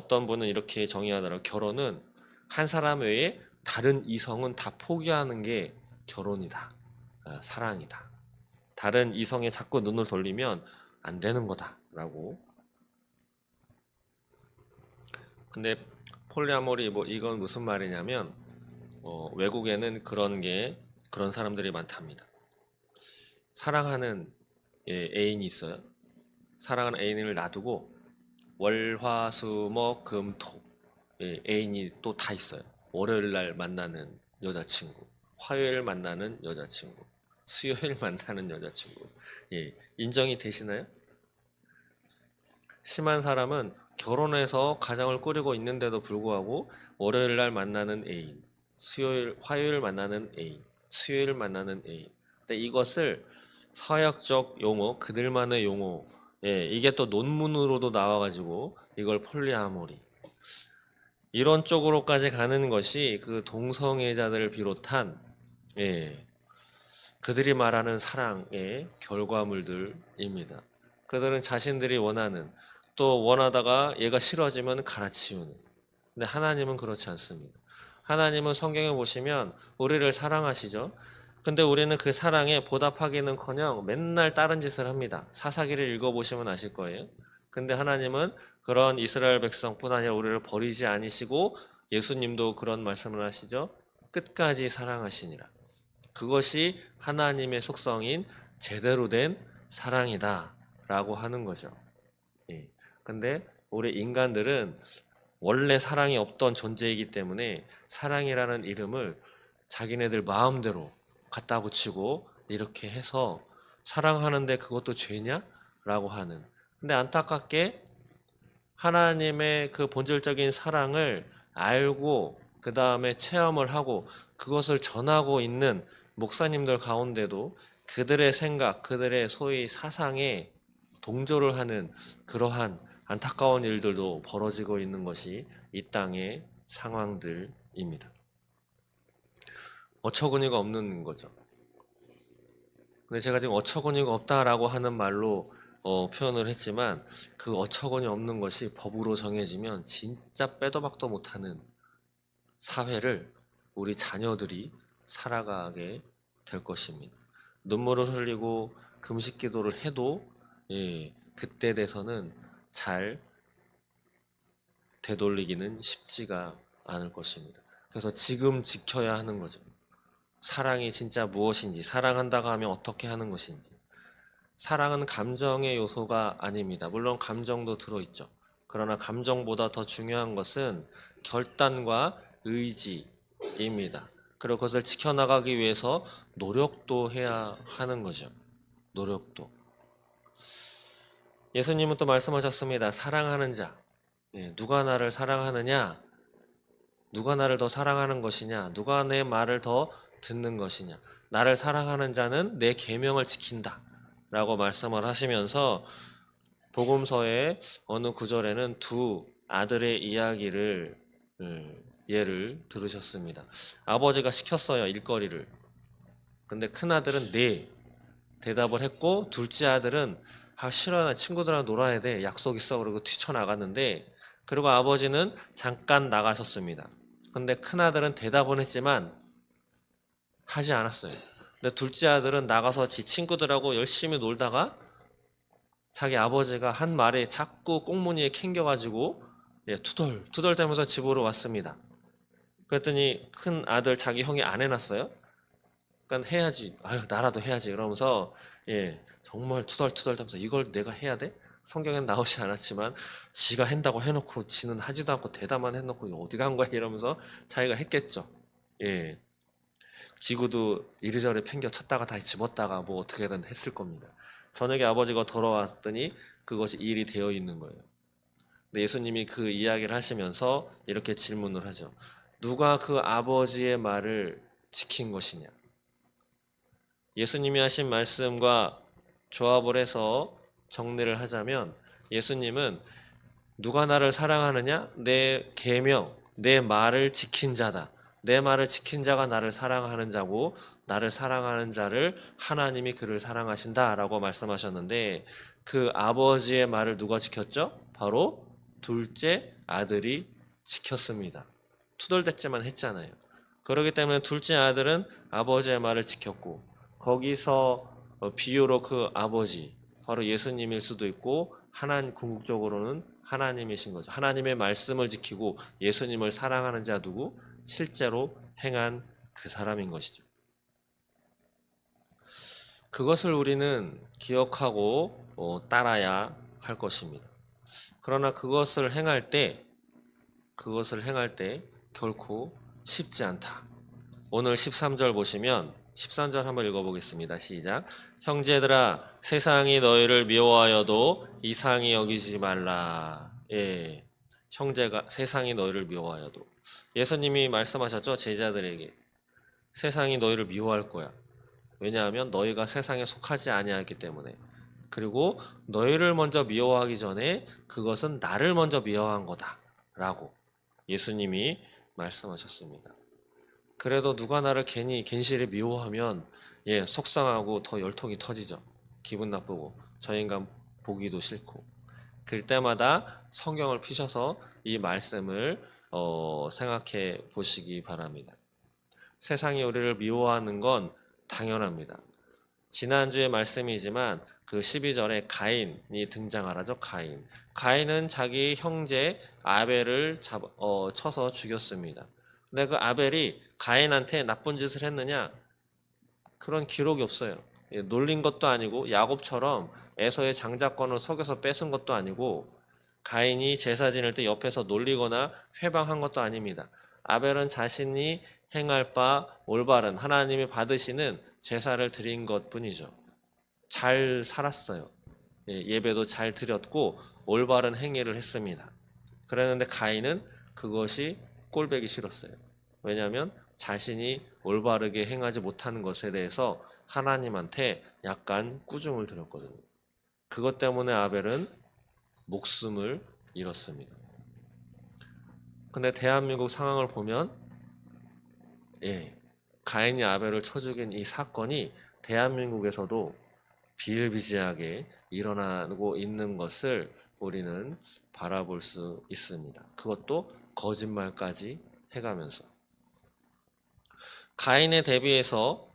떤 분은 이렇게 정의하더라고요. 결혼은 한 사람 외에 다른 이성은 다 포기하는 게 결혼이다. 아, 사랑이다. 다른 이성에 자꾸 눈을 돌리면 안 되는 거다라고. 근데 폴리아모리 뭐 이건 무슨 말이냐면 외국에는 그런 사람들이 많답니다. 사랑하는 애인이 있어요. 사랑하는 애인을 놔두고 월화수목금토 애인이 또 다 있어요. 월요일 날 만나는 여자친구, 화요일 만나는 여자친구, 수요일 만나는 여자친구. 예, 인정이 되시나요? 심한 사람은 결혼해서 가정을 꾸리고 있는데도 불구하고 월요일 날 만나는 애인, 화요일 만나는 애인, 수요일 만나는 애인. 근데 이것을 서약적 용어, 그들만의 용어, 예, 이게 또 논문으로도 나와가지고 이걸 폴리아모리. 이런 쪽으로까지 가는 것이 그 동성애자들을 비롯한 예, 그들이 말하는 사랑의 결과물들입니다. 그들은 자신들이 원하는 또 원하다가 얘가 싫어지면 갈아치우는. 근데 하나님은 그렇지 않습니다. 하나님은 성경에 보시면 우리를 사랑하시죠. 근데 우리는 그 사랑에 보답하기는커녕 맨날 다른 짓을 합니다. 사사기를 읽어보시면 아실 거예요. 근데 하나님은 그런 이스라엘 백성뿐 아니라 우리를 버리지 아니시고 예수님도 그런 말씀을 하시죠. 끝까지 사랑하시니라. 그것이 하나님의 속성인 제대로 된 사랑이다 라고 하는 거죠. 예. 근데 우리 인간들은 원래 사랑이 없던 존재이기 때문에 사랑이라는 이름을 자기네들 마음대로 갖다 붙이고 이렇게 해서 사랑하는데 그것도 죄냐? 라고 하는. 근데 안타깝게 하나님의 그 본질적인 사랑을 알고 그 다음에 체험을 하고 그것을 전하고 있는 목사님들 가운데도 그들의 생각, 그들의 소위 사상에 동조를 하는 그러한 안타까운 일들도 벌어지고 있는 것이 이 땅의 상황들입니다. 어처구니가 없는 거죠. 근데 제가 지금 어처구니가 없다라고 하는 말로 표현을 했지만 그 어처구니 없는 것이 법으로 정해지면 진짜 빼도 박도 못하는 사회를 우리 자녀들이 살아가게 될 것입니다. 눈물을 흘리고 금식 기도를 해도 그때 돼서는 잘 되돌리기는 쉽지가 않을 것입니다. 그래서 지금 지켜야 하는 거죠. 사랑이 진짜 무엇인지, 사랑한다고 하면 어떻게 하는 것인지. 사랑은 감정의 요소가 아닙니다. 물론 감정도 들어있죠. 그러나 감정보다 더 중요한 것은 결단과 의지입니다. 그리고 그것을 지켜나가기 위해서 노력도 해야 하는 거죠. 노력도. 예수님은 또 말씀하셨습니다. 사랑하는 자. 누가 나를 사랑하느냐? 누가 나를 더 사랑하는 것이냐? 누가 내 말을 더 듣는 것이냐? 나를 사랑하는 자는 내 계명을 지킨다. 라고 말씀을 하시면서 복음서의 어느 구절에는 두 아들의 이야기를 예를 들으셨습니다. 아버지가 시켰어요, 일거리를. 근데 큰 아들은 네 대답을 했고 둘째 아들은 싫어, 나 친구들이랑 놀아야 돼, 약속 있어, 그러고 뛰쳐나갔는데 그리고 아버지는 잠깐 나가셨습니다. 근데 큰 아들은 대답은 했지만 하지 않았어요. 근데 둘째 아들은 나가서 지 친구들하고 열심히 놀다가 자기 아버지가 한 말에 자꾸 꽁무니에 캥겨가지고 투덜대면서 집으로 왔습니다. 그랬더니 큰 아들 자기 형이 안 해놨어요. 그러니까 해야지, 아유 나라도 해야지 그러면서 정말 투덜투덜대면서 이걸 내가 해야 돼? 성경엔 나오지 않았지만 지가 한다고 해놓고 지는 하지도 않고 대답만 해놓고 어디 간 거야 이러면서 자기가 했겠죠. 예, 기구도 이리저리 팽겨 쳤다가 다시 집었다가 뭐 어떻게든 했을 겁니다. 저녁에 아버지가 돌아왔더니 그것이 일이 되어 있는 거예요. 근데 예수님이 그 이야기를 하시면서 이렇게 질문을 하죠. 누가 그 아버지의 말을 지킨 것이냐? 예수님이 하신 말씀과 조합을 해서 정리를 하자면 예수님은 누가 나를 사랑하느냐? 내 계명, 내 말을 지킨 자다. 내 말을 지킨 자가 나를 사랑하는 자고 나를 사랑하는 자를 하나님이 그를 사랑하신다라고 말씀하셨는데 그 아버지의 말을 누가 지켰죠? 바로 둘째 아들이 지켰습니다. 투덜댔지만 했잖아요. 그렇기 때문에 둘째 아들은 아버지의 말을 지켰고 거기서 비유로 그 아버지 바로 예수님일 수도 있고 하나님 궁극적으로는 하나님이신 거죠. 하나님의 말씀을 지키고 예수님을 사랑하는 자 누구? 실제로 행한 그 사람인 것이죠. 그것을 우리는 기억하고 따라야 할 것입니다. 그러나 그것을 행할 때 결코 쉽지 않다. 오늘 13절 보시면 13절 한번 읽어보겠습니다. 시작. 형제들아 세상이 너희를 미워하여도 이상히 여기지 말라. 예, 형제가 세상이 너희를 미워하여도 예수님이 말씀하셨죠. 제자들에게 세상이 너희를 미워할 거야. 왜냐하면 너희가 세상에 속하지 아니하기 때문에. 그리고 너희를 먼저 미워하기 전에 그것은 나를 먼저 미워한 거다 라고 예수님이 말씀하셨습니다. 그래도 누가 나를 괜시리 미워하면 속상하고 더 열통이 터지죠. 기분 나쁘고 저 인간 보기도 싫고 그럴 때마다 성경을 피셔서 이 말씀을 생각해 보시기 바랍니다. 세상이 우리를 미워하는 건 당연합니다. 지난주의 말씀이지만 그 12절에 가인이 등장하죠. 가인은 자기 형제 아벨을 쳐서 죽였습니다. 근데 그 아벨이 가인한테 나쁜 짓을 했느냐? 그런 기록이 없어요. 놀린 것도 아니고 야곱처럼 에서의 장자권을 속여서 뺏은 것도 아니고 가인이 제사 지낼 때 옆에서 놀리거나 회방한 것도 아닙니다. 아벨은 자신이 행할 바 올바른 하나님이 받으시는 제사를 드린 것뿐이죠. 잘 살았어요. 예배도 잘 드렸고 올바른 행위를 했습니다. 그랬는데 가인은 그것이 꼴보기 싫었어요. 왜냐하면 자신이 올바르게 행하지 못하는 것에 대해서 하나님한테 약간 꾸중을 들었거든요. 그것 때문에 아벨은 목숨을 잃었습니다. 근데 대한민국 상황을 보면 가인이 아벨을 쳐 죽인 이 사건이 대한민국에서도 비일비재하게 일어나고 있는 것을 우리는 바라볼 수 있습니다. 그것도 거짓말까지 해가면서. 가인에 대비해서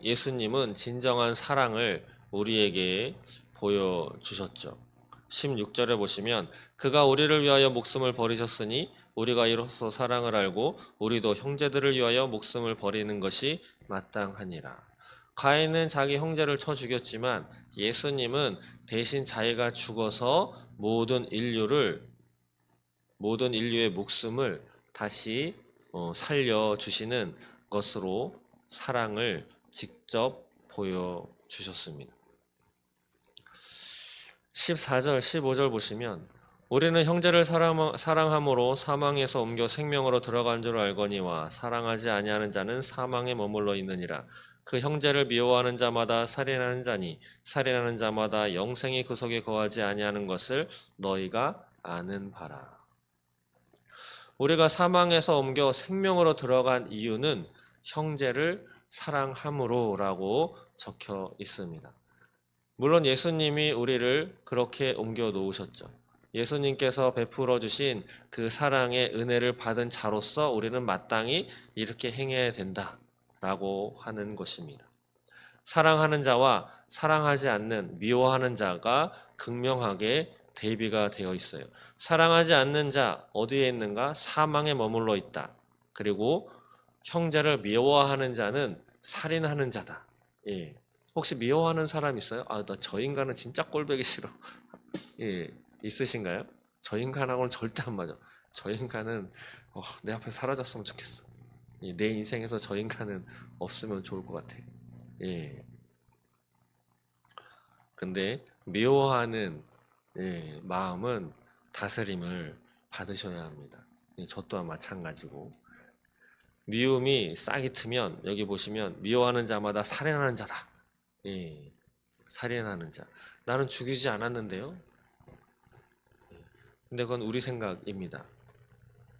예수님은 진정한 사랑을 우리에게 보여주셨죠. 16절에 보시면 그가 우리를 위하여 목숨을 버리셨으니 우리가 이로써 사랑을 알고 우리도 형제들을 위하여 목숨을 버리는 것이 마땅하니라. 가인은 자기 형제를 쳐 죽였지만 예수님은 대신 자기가 죽어서 모든 인류의 목숨을 다시 살려주시는 것으로 사랑을 직접 보여주셨습니다. 14절, 15절 보시면 우리는 형제를 사랑함으로 사망에서 옮겨 생명으로 들어간 줄 알거니와 사랑하지 아니하는 자는 사망에 머물러 있느니라. 그 형제를 미워하는 자마다 살인하는 자니 살인하는 자마다 영생이 그 속에 거하지 아니하는 것을 너희가 아는 바라. 우리가 사망에서 옮겨 생명으로 들어간 이유는 형제를 사랑함으로라고 적혀 있습니다. 물론 예수님이 우리를 그렇게 옮겨 놓으셨죠. 예수님께서 베풀어 주신 그 사랑의 은혜를 받은 자로서 우리는 마땅히 이렇게 행해야 된다라고 하는 것입니다. 사랑하는 자와 사랑하지 않는 미워하는 자가 극명하게 대비가 되어 있어요. 사랑하지 않는 자 어디에 있는가? 사망에 머물러 있다. 그리고 형제를 미워하는 자는 살인하는 자다. 혹시 미워하는 사람 있어요? 나 저 인간은 진짜 꼴보기 싫어. 예, 있으신가요? 저 인간하고는 절대 안 맞아. 저 인간은 내 앞에 사라졌으면 좋겠어. 내 인생에서 저 인간은 없으면 좋을 것 같아. 예. 근데 미워하는 마음은 다스림을 받으셔야 합니다. 저 또한 마찬가지고 미움이 싹이 트면 여기 보시면 미워하는 자마다 살인하는 자다. 예, 살인하는 자. 나는 죽이지 않았는데요. 근데 그건 우리 생각입니다.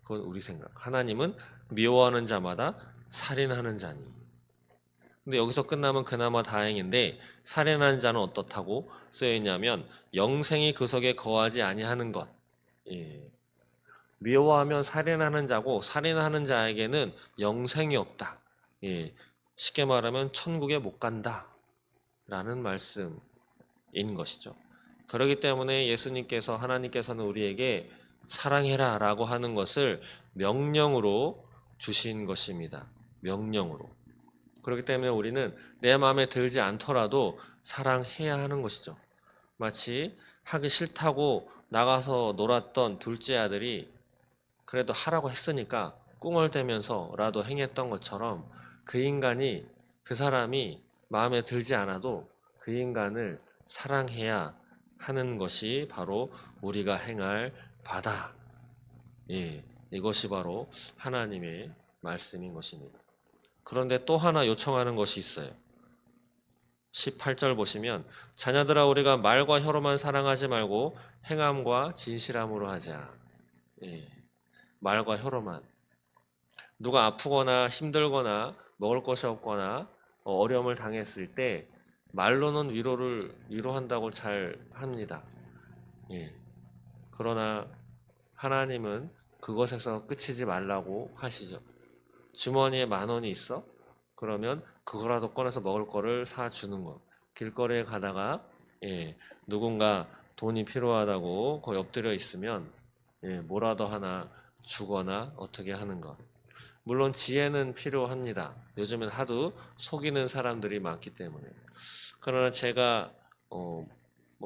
그건 우리 생각. 하나님은 미워하는 자마다 살인하는 자니. 근데 여기서 끝나면 그나마 다행인데 살인하는 자는 어떻다고 쓰여 있냐면 영생이 그 속에 거하지 아니하는 것. 예. 미워하면 살인하는 자고 살인하는 자에게는 영생이 없다. 예. 쉽게 말하면 천국에 못 간다. 라는 말씀인 것이죠. 그렇기 때문에 예수님께서 하나님께서는 우리에게 사랑해라 라고 하는 것을 명령으로 주신 것입니다. 명령으로. 그렇기 때문에 우리는 내 마음에 들지 않더라도 사랑해야 하는 것이죠. 마치 하기 싫다고 나가서 놀았던 둘째 아들이 그래도 하라고 했으니까 꿍얼대면서라도 행했던 것처럼 그 인간이 그 사람이 마음에 들지 않아도 그 인간을 사랑해야 하는 것이 바로 우리가 행할 바다. 예, 이것이 바로 하나님의 말씀인 것입니다. 그런데 또 하나 요청하는 것이 있어요. 18절 보시면 자녀들아 우리가 말과 혀로만 사랑하지 말고 행함과 진실함으로 하자. 예, 말과 혀로만. 누가 아프거나 힘들거나 먹을 것이 없거나 어려움을 당했을 때 말로는 위로한다고 잘 합니다. 예. 그러나 하나님은 그것에서 끝이지 말라고 하시죠. 주머니에 10,000원이 있어? 그러면 그거라도 꺼내서 먹을 거를 사주는 것. 길거리에 가다가 누군가 돈이 필요하다고 거기 엎드려 있으면 뭐라도 하나 주거나 어떻게 하는 것. 물론 지혜는 필요합니다. 요즘엔 하도 속이는 사람들이 많기 때문에. 그러나 제가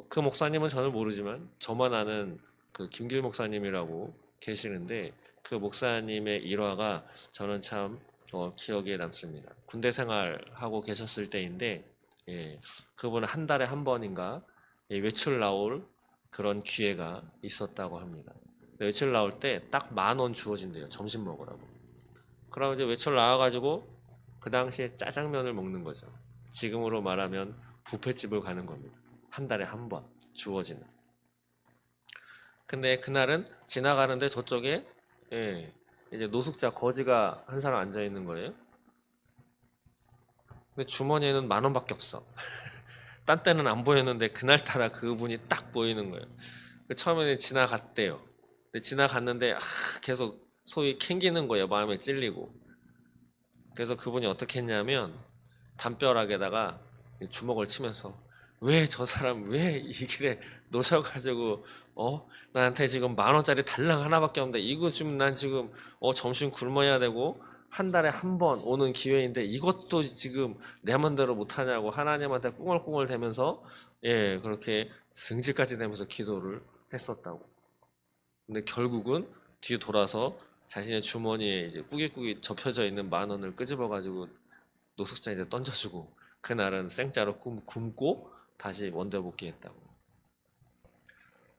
그 목사님은 저는 모르지만 저만 아는 그 김길 목사님이라고 계시는데 그 목사님의 일화가 저는 참 기억에 남습니다. 군대 생활하고 계셨을 때인데 그분은 한 달에 한 번인가 외출 나올 그런 기회가 있었다고 합니다. 외출 나올 때 딱 10,000원 주어진대요. 점심 먹으라고. 그럼 이제 외출 나와가지고 그 당시에 짜장면을 먹는 거죠. 지금으로 말하면 뷔페집을 가는 겁니다. 한 달에 한 번 주어지는. 근데 그날은 지나가는데 저쪽에 이제 노숙자 거지가 한 사람 앉아 있는 거예요. 근데 주머니에는 10,000원밖에 없어. 딴 때는 안 보였는데 그날따라 그분이 딱 보이는 거예요. 처음에는 지나갔대요. 근데 지나갔는데 계속 소위 캥기는 거예요. 마음에 찔리고. 그래서 그분이 어떻게 했냐면 담벼락에다가 주먹을 치면서 왜 저 사람 왜 이 길에 놓셔가지고 나한테 지금 10,000원짜리 달랑 하나밖에 없는데 이거 지금 난 지금 점심 굶어야 되고 한 달에 한 번 오는 기회인데 이것도 지금 내 맘대로 못하냐고 하나님한테 꿍얼꿍얼 대면서 그렇게 승질까지 내면서 기도를 했었다고. 근데 결국은 뒤에 돌아서 자신의 주머니에 이제 꾸깃꾸깃 접혀져 있는 10,000원을 끄집어가지고 노숙자에게 던져주고 그날은 생짜로 굶고 다시 원대 복귀했다고.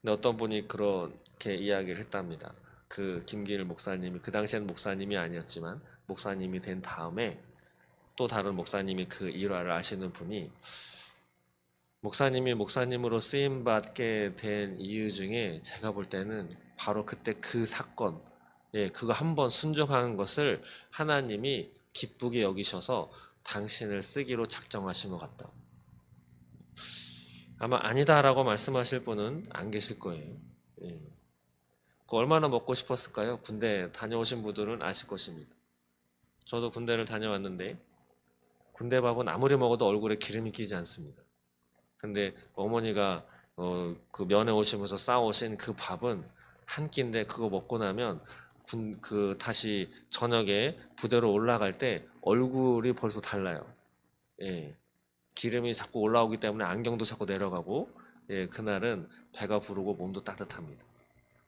근데 어떤 분이 그렇게 이야기를 했답니다. 그 김길 목사님이 그 당시에는 목사님이 아니었지만 목사님이 된 다음에 또 다른 목사님이 그 일화를 아시는 분이 목사님이 목사님으로 쓰임 받게 된 이유 중에 제가 볼 때는 바로 그때 그 사건, 그거 한번 순종한 것을 하나님이 기쁘게 여기셔서 당신을 쓰기로 작정하신 것 같다. 아마 아니다라고 말씀하실 분은 안 계실 거예요. 그 얼마나 먹고 싶었을까요? 군대 다녀오신 분들은 아실 것입니다. 저도 군대를 다녀왔는데 군대 밥은 아무리 먹어도 얼굴에 기름이 끼지 않습니다. 근데 어머니가 그 면회 오시면서 싸오신 그 밥은 한 끼인데 그거 먹고 나면 다시 저녁에 부대로 올라갈 때 얼굴이 벌써 달라요. 기름이 자꾸 올라오기 때문에 안경도 자꾸 내려가고 예, 그날은 배가 부르고 몸도 따뜻합니다.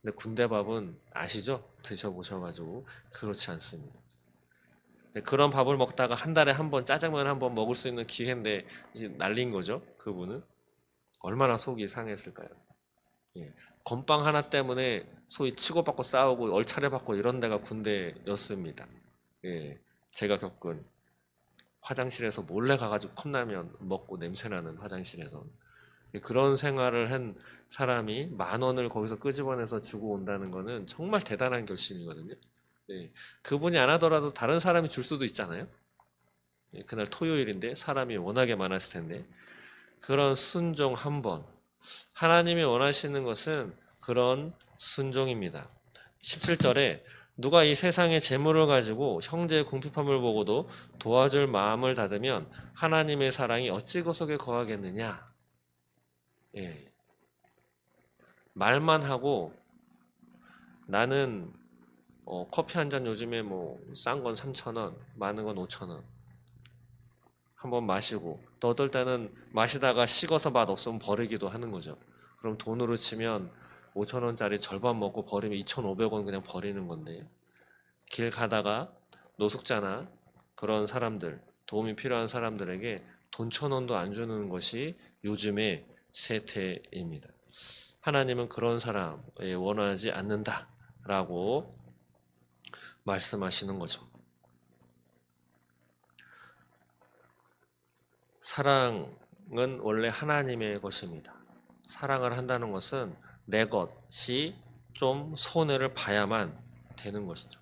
근데 군대 밥은 아시죠? 드셔보셔가지고 그렇지 않습니다. 그런 밥을 먹다가 한 달에 한 번 짜장면 한 번 먹을 수 있는 기회인데 이제 날린 거죠. 그분은 얼마나 속이 상했을까요? 예. 건빵 하나 때문에 소위 치고받고 싸우고 얼차려받고 이런 데가 군대였습니다. 예. 제가 겪은 화장실에서 몰래 가가지고 컵라면 먹고 냄새나는 화장실에서 그런 생활을 한 사람이 10,000원을 거기서 끄집어내서 주고 온다는 거는 정말 대단한 결심이거든요. 예. 그분이 안 하더라도 다른 사람이 줄 수도 있잖아요. 예, 그날 토요일인데 사람이 워낙에 많았을 텐데 그런 순종 한 번. 하나님이 원하시는 것은 그런 순종입니다. 17절에 누가 이 세상의 재물을 가지고 형제의 궁핍함을 보고도 도와줄 마음을 닫으면 하나님의 사랑이 어찌 그 속에 거하겠느냐. 예. 말만 하고 나는 커피 한 잔 요즘에 뭐 싼 건 3,000원, 많은 건 5,000원. 한번 마시고 또 어떨 때는 마시다가 식어서 맛 없으면 버리기도 하는 거죠. 그럼 돈으로 치면 5,000원짜리 절반 먹고 버리면 2,500원 그냥 버리는 건데 길 가다가 노숙자나 그런 사람들 도움이 필요한 사람들에게 돈 1,000원도 안 주는 것이 요즘의 세태입니다. 하나님은 그런 사람 원하지 않는다라고 말씀하시는 거죠. 사랑은 원래 하나님의 것입니다. 사랑을 한다는 것은 내 것이 좀 손해를 봐야만 되는 것이죠.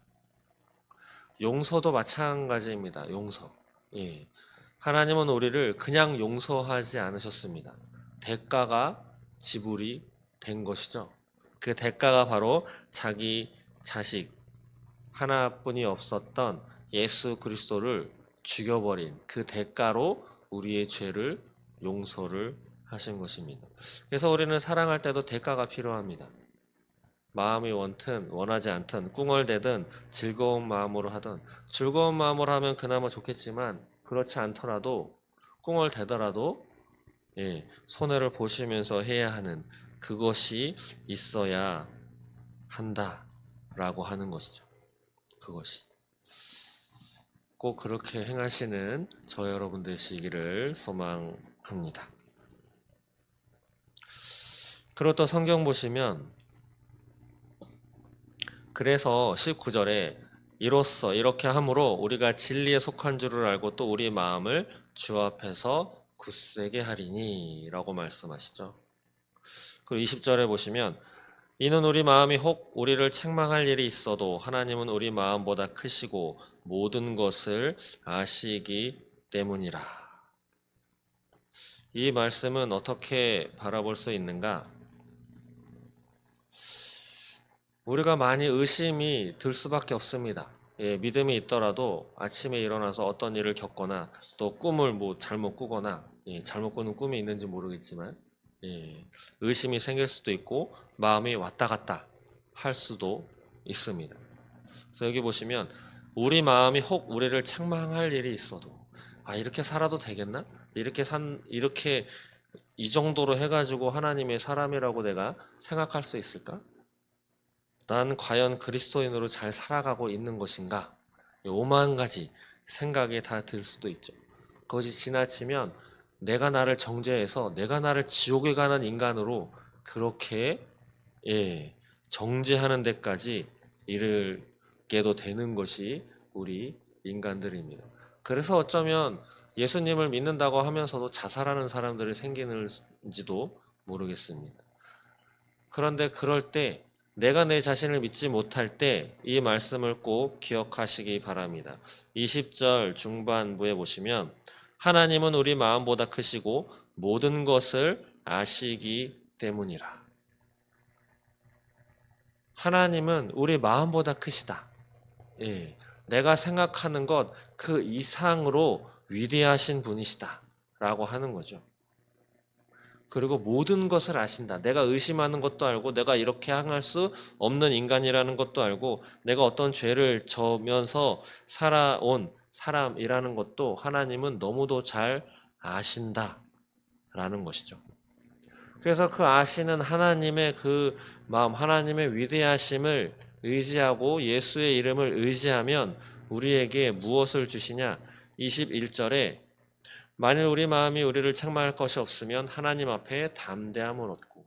용서도 마찬가지입니다. 용서. 예. 하나님은 우리를 그냥 용서하지 않으셨습니다. 대가가 지불이 된 것이죠. 그 대가가 바로 자기 자식 하나뿐이 없었던 예수 그리스도를 죽여버린 그 대가로 우리의 죄를 용서를 하신 것입니다. 그래서 우리는 사랑할 때도 대가가 필요합니다. 마음이 원튼 원하지 않든 꿍얼대든 즐거운 마음으로 하든 즐거운 마음으로 하면 그나마 좋겠지만 그렇지 않더라도 꿍얼대더라도 손해를 보시면서 해야 하는 그것이 있어야 한다라고 하는 것이죠. 그것이 꼭 그렇게 행하시는 저 여러분 되시기를 소망합니다. 그리고 또 성경 보시면 그래서 19절에 이로써 이렇게 함으로 우리가 진리에 속한 줄을 알고 또 우리 마음을 주 앞에서 굳세게 하리니 라고 말씀하시죠. 그리고 20절에 보시면 이는 우리 마음이 혹 우리를 책망할 일이 있어도 하나님은 우리 마음보다 크시고 모든 것을 아시기 때문이라. 이 말씀은 어떻게 바라볼 수 있는가? 우리가 많이 의심이 들 수밖에 없습니다. 믿음이 있더라도 아침에 일어나서 어떤 일을 겪거나 또 꿈을 잘못 꾸거나 잘못 꾸는 꿈이 있는지 모르겠지만 의심이 생길 수도 있고 마음이 왔다 갔다 할 수도 있습니다. 그래서 여기 보시면 우리 마음이 혹 우리를 책망할 일이 있어도 이렇게 살아도 되겠나? 이렇게 이 정도로 해가지고 하나님의 사람이라고 내가 생각할 수 있을까? 난 과연 그리스도인으로 잘 살아가고 있는 것인가? 오만 가지 생각이 다 들 수도 있죠. 그것이 지나치면 내가 나를 정죄해서 내가 나를 지옥에 가는 인간으로 그렇게 정죄하는 데까지 이르게도 되는 것이 우리 인간들입니다. 그래서 어쩌면 예수님을 믿는다고 하면서도 자살하는 사람들이 생기는지도 모르겠습니다. 그런데 그럴 때 내가 내 자신을 믿지 못할 때 이 말씀을 꼭 기억하시기 바랍니다. 20절 중반부에 보시면 하나님은 우리 마음보다 크시고 모든 것을 아시기 때문이라. 하나님은 우리 마음보다 크시다. 내가 생각하는 것 그 이상으로 위대하신 분이시다 라고 하는 거죠. 그리고 모든 것을 아신다. 내가 의심하는 것도 알고 내가 이렇게 행할 수 없는 인간이라는 것도 알고 내가 어떤 죄를 져면서 살아온 사람이라는 것도 하나님은 너무도 잘 아신다라는 것이죠. 그래서 그 아시는 하나님의 그 마음, 하나님의 위대하심을 의지하고 예수의 이름을 의지하면 우리에게 무엇을 주시냐? 21절에 만일 우리 마음이 우리를 책망할 것이 없으면 하나님 앞에 담대함을 얻고,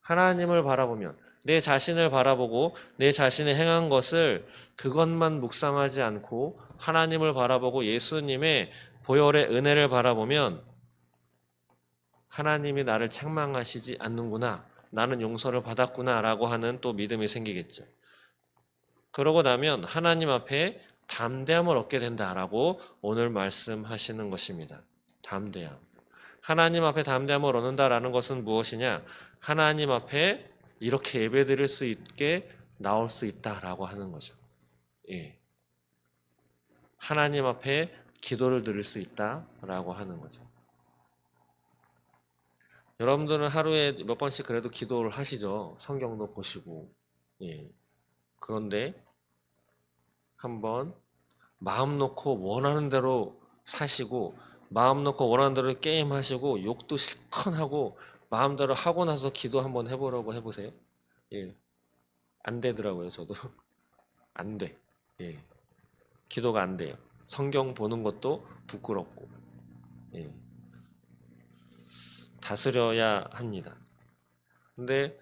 하나님을 바라보면, 내 자신을 바라보고 내 자신의 행한 것을 그것만 묵상하지 않고 하나님을 바라보고 예수님의 보혈의 은혜를 바라보면 하나님이 나를 책망하시지 않는구나, 나는 용서를 받았구나 라고 하는 또 믿음이 생기겠죠. 그러고 나면 하나님 앞에 담대함을 얻게 된다라고 오늘 말씀하시는 것입니다. 담대함. 하나님 앞에 담대함을 얻는다라는 것은 무엇이냐? 하나님 앞에 이렇게 예배드릴 수 있게 나올 수 있다라고 하는 거죠. 예. 하나님 앞에 기도를 드릴 수 있다라고 하는 거죠. 여러분들은 하루에 몇 번씩 그래도 기도를 하시죠. 성경도 보시고. 예. 그런데 한번 마음 놓고 원하는 대로 사시고, 마음 놓고 원하는 대로 게임하시고, 욕도 실컷 하고, 마음대로 하고 나서 기도 한번 해보라고 해보세요. 예. 안 되더라고요, 저도. 안 돼. 예. 기도가 안 돼요. 성경 보는 것도 부끄럽고. 예. 다스려야 합니다. 근데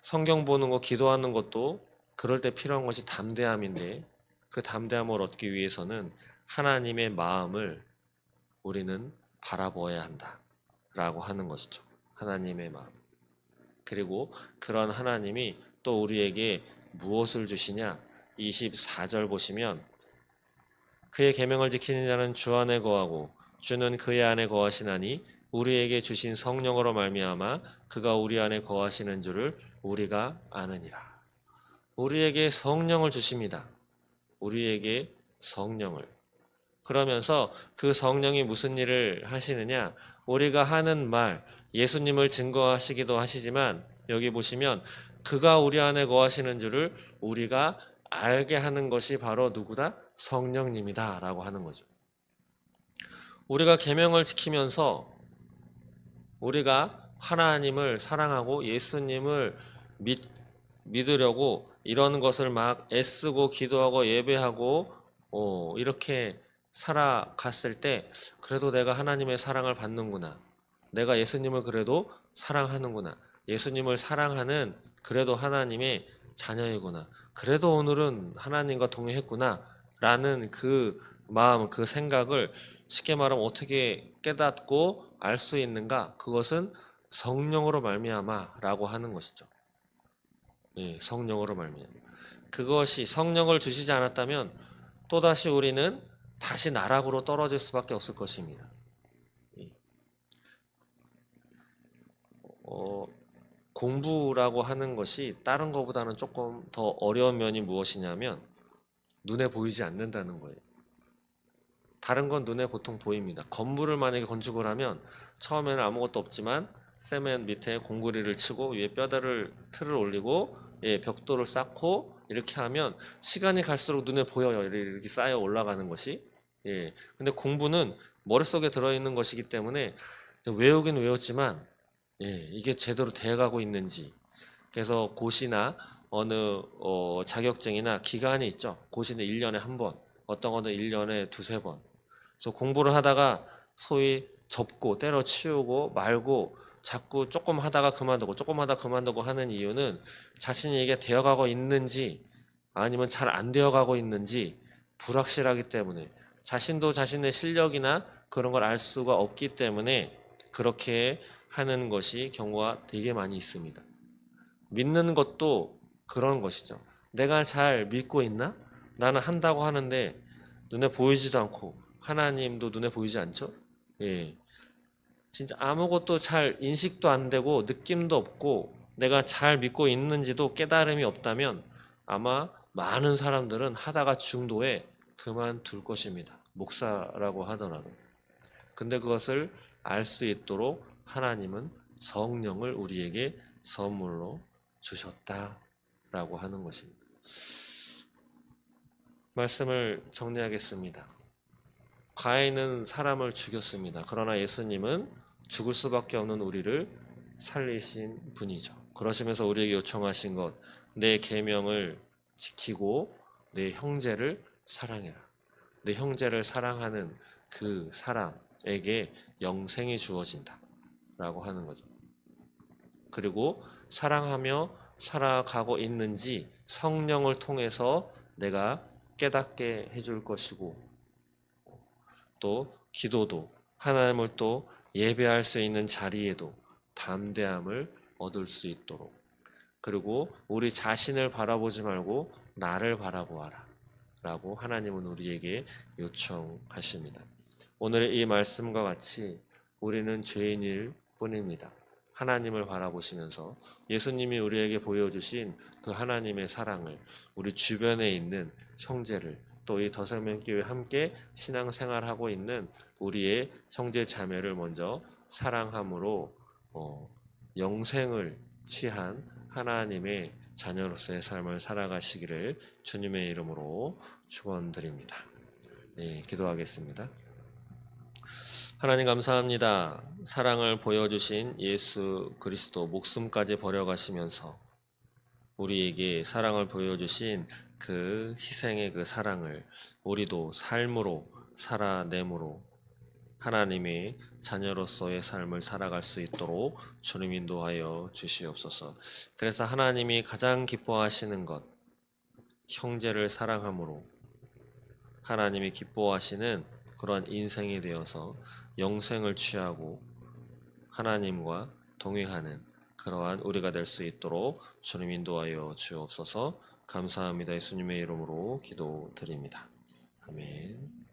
성경 보는 거, 기도하는 것도 그럴 때 필요한 것이 담대함인데, 그 담대함을 얻기 위해서는 하나님의 마음을 우리는 바라보아야 한다 라고 하는 것이죠. 하나님의 마음. 그리고 그런 하나님이 또 우리에게 무엇을 주시냐? 24절 보시면 그의 계명을 지키는 자는 주 안에 거하고 주는 그의 안에 거하시나니 우리에게 주신 성령으로 말미암아 그가 우리 안에 거하시는 줄을 우리가 아느니라. 우리에게 성령을 주십니다. 우리에게 성령을. 그러면서 그 성령이 무슨 일을 하시느냐? 우리가 하는 말, 예수님을 증거하시기도 하시지만 여기 보시면 그가 우리 안에 거하시는 줄을 우리가 알게 하는 것이 바로 누구다? 성령님이다 라고 하는 거죠. 우리가 계명을 지키면서 우리가 하나님을 사랑하고 예수님을 믿으려고 이런 것을 막 애쓰고 기도하고 예배하고 이렇게 살아갔을 때 그래도 내가 하나님의 사랑을 받는구나. 내가 예수님을 그래도 사랑하는구나. 예수님을 사랑하는 그래도 하나님의 자녀이구나. 그래도 오늘은 하나님과 동행했구나. 라는 그 마음, 그 생각을 쉽게 말하면 어떻게 깨닫고 알 수 있는가? 그것은 성령으로 말미암아라고 하는 것이죠. 예, 성령으로 말미암아. 그것이 성령을 주시지 않았다면 또다시 우리는 다시 나락으로 떨어질 수밖에 없을 것입니다. 공부라고 하는 것이 다른 것보다는 조금 더 어려운 면이 무엇이냐면 눈에 보이지 않는다는 거예요. 다른 건 눈에 보통 보입니다. 건물을 만약에 건축을 하면 처음에는 아무것도 없지만 세멘 밑에 공구리를 치고 위에 틀을 올리고 벽돌을 쌓고 이렇게 하면 시간이 갈수록 눈에 보여요. 이렇게 쌓여 올라가는 것이. 근데 공부는 머릿속에 들어있는 것이기 때문에 외우긴 외웠지만 이게 제대로 돼가고 있는지. 그래서 고시나 어느 자격증이나 기간이 있죠. 고시는 1년에 한 번, 어떤 거는 1년에 두세 번. 그래서 공부를 하다가 소위 접고 때려치우고 말고 자꾸 조금 하다가 그만두고 조금 하다가 그만두고 하는 이유는 자신이 이게 되어가고 있는지 아니면 잘 안 되어가고 있는지 불확실하기 때문에, 자신도 자신의 실력이나 그런 걸 알 수가 없기 때문에 그렇게 하는 것이 경우가 되게 많이 있습니다. 믿는 것도 그런 것이죠. 내가 잘 믿고 있나? 나는 한다고 하는데 눈에 보이지도 않고 하나님도 눈에 보이지 않죠? 진짜 아무것도 잘 인식도 안 되고 느낌도 없고 내가 잘 믿고 있는지도 깨달음이 없다면 아마 많은 사람들은 하다가 중도에 그만둘 것입니다. 목사라고 하더라도. 근데 그것을 알 수 있도록 하나님은 성령을 우리에게 선물로 주셨다라고 하는 것입니다. 말씀을 정리하겠습니다. 가인은 사람을 죽였습니다. 그러나 예수님은 죽을 수밖에 없는 우리를 살리신 분이죠. 그러시면서 우리에게 요청하신 것, 내 계명을 지키고 내 형제를 사랑해라. 내 형제를 사랑하는 그 사람에게 영생이 주어진다 라고 하는 거죠. 그리고 사랑하며 살아가고 있는지 성령을 통해서 내가 깨닫게 해줄 것이고, 또 기도도 하나님을 또 예배할 수 있는 자리에도 담대함을 얻을 수 있도록, 그리고 우리 자신을 바라보지 말고 나를 바라보아라 라고 하나님은 우리에게 요청하십니다. 오늘의 이 말씀과 같이 우리는 죄인일 뿐입니다. 하나님을 바라보시면서 예수님이 우리에게 보여주신 그 하나님의 사랑을, 우리 주변에 있는 형제를, 또 이 더생명교회 함께 신앙생활하고 있는 우리의 형제 자매를 먼저 사랑함으로 영생을 취한 하나님의 자녀로서의 삶을 살아가시기를 주님의 이름으로 축원드립니다. 네, 기도하겠습니다. 하나님 감사합니다. 사랑을 보여주신 예수 그리스도 목숨까지 버려가시면서 우리에게 사랑을 보여주신 그 희생의 그 사랑을 우리도 삶으로 살아내므로 하나님의 자녀로서의 삶을 살아갈 수 있도록 주님 인도하여 주시옵소서. 그래서 하나님이 가장 기뻐하시는 것, 형제를 사랑함으로 하나님이 기뻐하시는 그러한 인생이 되어서 영생을 취하고 하나님과 동행하는 그러한 우리가 될 수 있도록 주님 인도하여 주옵소서. 감사합니다. 예수님의 이름으로 기도드립니다. 아멘.